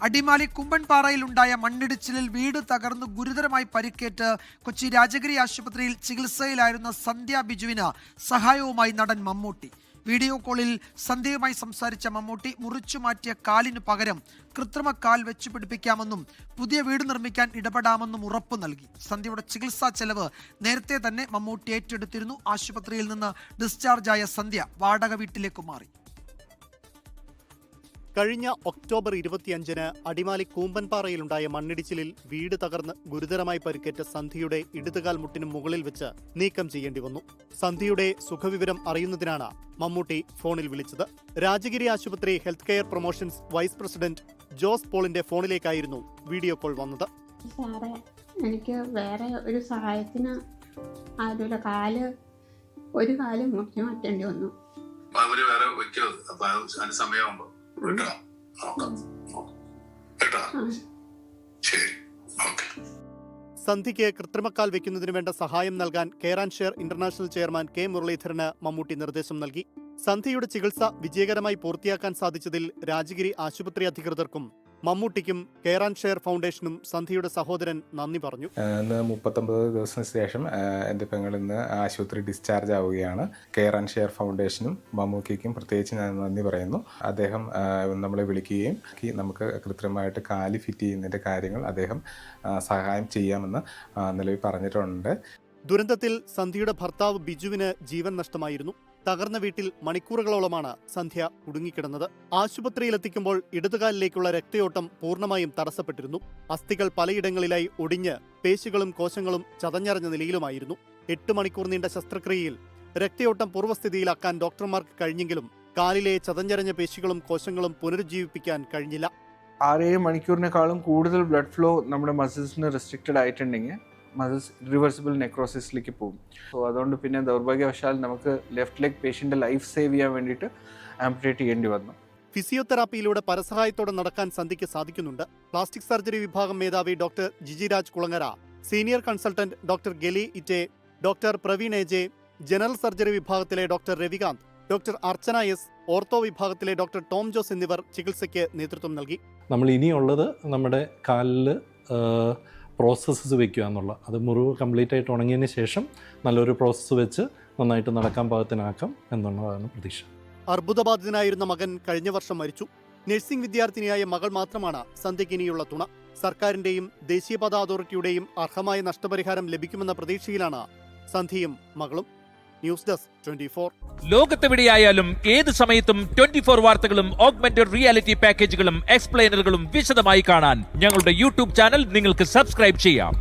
അടിമാലി കുമ്പൻപാറയിലുണ്ടായ മണ്ണിടിച്ചിലിൽ വീട് തകർന്ന് ഗുരുതരമായി പരിക്കേറ്റ് കൊച്ചി രാജഗിരി ആശുപത്രിയിൽ ചികിത്സയിലായിരുന്ന സന്ധ്യ ബിജുവിന് സഹായവുമായി നടൻ മമ്മൂട്ടി. വീഡിയോ കോളിൽ സന്ധ്യയുമായി സംസാരിച്ച മമ്മൂട്ടി മുറിച്ചു മാറ്റിയ കാലിനു പകരം കൃത്രിമ കാൽ വെച്ചു പിടിപ്പിക്കാമെന്നും പുതിയ വീട് നിർമ്മിക്കാൻ ഇടപെടാമെന്നും ഉറപ്പു നൽകി. സന്ധ്യയുടെ ചികിത്സാ ചെലവ് നേരത്തെ തന്നെ മമ്മൂട്ടി ഏറ്റെടുത്തിരുന്നു. ആശുപത്രിയിൽ നിന്ന് ഡിസ്ചാർജായ സന്ധ്യ വാടക വീട്ടിലേക്ക് മാറി. കഴിഞ്ഞ ഒക്ടോബർ 25-ന് അടിമാലി കൂമ്പൻപാറയിലുണ്ടായ മണ്ണിടിച്ചിലിൽ വീട് തകർന്ന് ഗുരുതരമായി പരിക്കേറ്റ സന്ധ്യയുടെ ഇടതുകാൽ മുട്ടിന് മുകളിൽ വെച്ച് നീക്കം ചെയ്യേണ്ടി വന്നു. സന്ധ്യയുടെ സുഖവിവരം അറിയുന്നതിനാണ് മമ്മൂട്ടി ഫോണിൽ വിളിച്ചത്. രാജഗിരി ആശുപത്രി health care promotions vice president Jose പോളിന്റെ ഫോണിലേക്കായിരുന്നു വീഡിയോ കോൾ വന്നത്. സാറേ, എനിക്ക് വേറെ ഒരു സഹായത്തിന് ആരുടെ ഒരു കാല് മുറിഞ്ഞു മാറ്റേണ്ടി വന്നു. സന്ധ്യയ്ക്ക് കൃത്രിമക്കാൽ വെക്കുന്നതിന് വേണ്ട സഹായം നൽകാൻ care and share international chairman K മുരളീധരന് മമ്മൂട്ടി നിർദ്ദേശം നൽകി. സന്ധ്യയുടെ ചികിത്സ വിജയകരമായി പൂർത്തിയാക്കാൻ സാധിച്ചതിൽ രാജഗിരി ആശുപത്രി അധികൃതർക്കും മമ്മൂട്ടിക്കും കെയർ ആൻഡ് ഷെയർ ഫൗണ്ടേഷനും സന്ധ്യയുടെ സഹോദരൻ നന്ദി പറഞ്ഞു. ഇന്ന് 39 ദിവസത്തിന് ശേഷം എൻ്റെ പെങ്ങൾ ഇന്ന് ആശുപത്രി ഡിസ്ചാർജ് ആവുകയാണ്. കെയർ ആൻഡ് ഷെയർ ഫൗണ്ടേഷനും മമ്മൂക്കിക്കും പ്രത്യേകിച്ച് ഞാൻ നന്ദി പറയുന്നു. അദ്ദേഹം നമ്മളെ വിളിക്കുകയും നമുക്ക് കൃത്രിമമായിട്ട് കാല് ഫിറ്റ് ചെയ്യുന്നതിൻ്റെ കാര്യങ്ങൾ അദ്ദേഹം സഹായം ചെയ്യാമെന്ന് നിലവിൽ പറഞ്ഞിട്ടുണ്ട്. ദുരന്തത്തിൽ സന്ധ്യയുടെ ഭർത്താവ് ബിജുവിന് ജീവൻ നഷ്ടമായിരുന്നു. തകർന്ന വീട്ടിൽ മണിക്കൂറുകളോളമാണ് സന്ധ്യ കുടുങ്ങിക്കിടന്നത്. ആശുപത്രിയിലെത്തിക്കുമ്പോൾ ഇടതുകാലിലേക്കുള്ള രക്തയോട്ടം പൂർണ്ണമായും തടസ്സപ്പെട്ടിരുന്നു. അസ്ഥികൾ പലയിടങ്ങളിലായി ഒടിഞ്ഞ് പേശികളും കോശങ്ങളും ചതഞ്ഞറിഞ്ഞ നിലയിലുമായിരുന്നു. 8 മണിക്കൂർ നീണ്ട ശസ്ത്രക്രിയയിൽ രക്തയോട്ടം പൂർവ്വസ്ഥിതിയിലാക്കാൻ ഡോക്ടർമാർക്ക് കഴിഞ്ഞെങ്കിലും കാലിലെ ചതഞ്ഞറിഞ്ഞ പേശികളും കോശങ്ങളും പുനരുജ്ജീവിപ്പിക്കാൻ കഴിഞ്ഞില്ല. 6-7 മണിക്കൂറിനേക്കാളും കൂടുതൽ ബ്ലഡ് ഫ്ലോ നമ്മുടെ മസിൽസിന് റെസ്ട്രിക്റ്റഡ് ആയിട്ടുണ്ടെങ്കിൽ മസിൽസ് ഇറിവേഴ്സിബിൾ നെക്രോസിസിലേക്ക് പോകും. സോ അതുകൊണ്ട് പിന്നെ ദൗർഭാഗ്യവശാൽ നമുക്ക് ലെഫ്റ്റ് ലെഗ് പേഷ്യൻ്റെ ലൈഫ് സേവ് ചെയ്യാൻ വേണ്ടിയിട്ട് ആംപുട്ടേറ്റ് ചെയ്യേണ്ടി വന്നു. ഫിസിയോതെറാപ്പിയിലൂടെ പരസഹായത്തോടെ നടക്കാൻ സന്ധ്യയ്ക്ക് സാധിക്കുന്നുണ്ട്. പ്ലാസ്റ്റിക് സർജറി വിഭാഗം മേധാവി doctor Jijiraj Kulangara, senior consultant doctor ഗലി ഇറ്റേ, doctor Praveen AJ, general surgery വിഭാഗത്തിലെ doctor Ravikanth, doctor Archana S, ortho വിഭാഗത്തിലെ ഡോക്ടർ ടോം ജോസ് എന്നിവർ ചികിത്സയ്ക്ക് നേതൃത്വം നൽകി. നമ്മൾ ഇനിയുള്ളത് നമ്മുടെ കാലിൽ പ്രോസസ്സസ് വെക്കുക എന്നുള്ള, അത് മുറിവ് കംപ്ലീറ്റ് ആയിട്ട് ഉണങ്ങിയതിന് ശേഷം നല്ലൊരു പ്രോസസ്സ് വെച്ച് നന്നായിട്ട് നടക്കാൻ പാകത്തിനാക്കാം എന്നുള്ളതാണ് പ്രതീക്ഷ. അർബുദബാധിതനായിരുന്ന മകൻ കഴിഞ്ഞ വർഷം മരിച്ചു. നഴ്സിംഗ് വിദ്യാർത്ഥിനിയായ മകൾ മാത്രമാണ് സന്ധ്യയ്ക്ക് ഇനിയുള്ള തുണ. സർക്കാരിന്റെയും ദേശീയപാത അതോറിറ്റിയുടെയും അർഹമായ നഷ്ടപരിഹാരം ലഭിക്കുമെന്ന പ്രതീക്ഷയിലാണ് സന്ധ്യയും മകളും. News desk 24. ലോകത്തെവിടെയായാലും ഏത് സമയത്തും 24 വാർത്തകളും ഓഗ്മെന്റഡ് റിയാലിറ്റി പാക്കേജുകളും എക്സ്പ്ലെയിനറുകളും വിശദമായി കാണാൻ ഞങ്ങളുടെ യൂട്യൂബ് ചാനൽ നിങ്ങൾക്ക് സബ്സ്ക്രൈബ് ചെയ്യാം.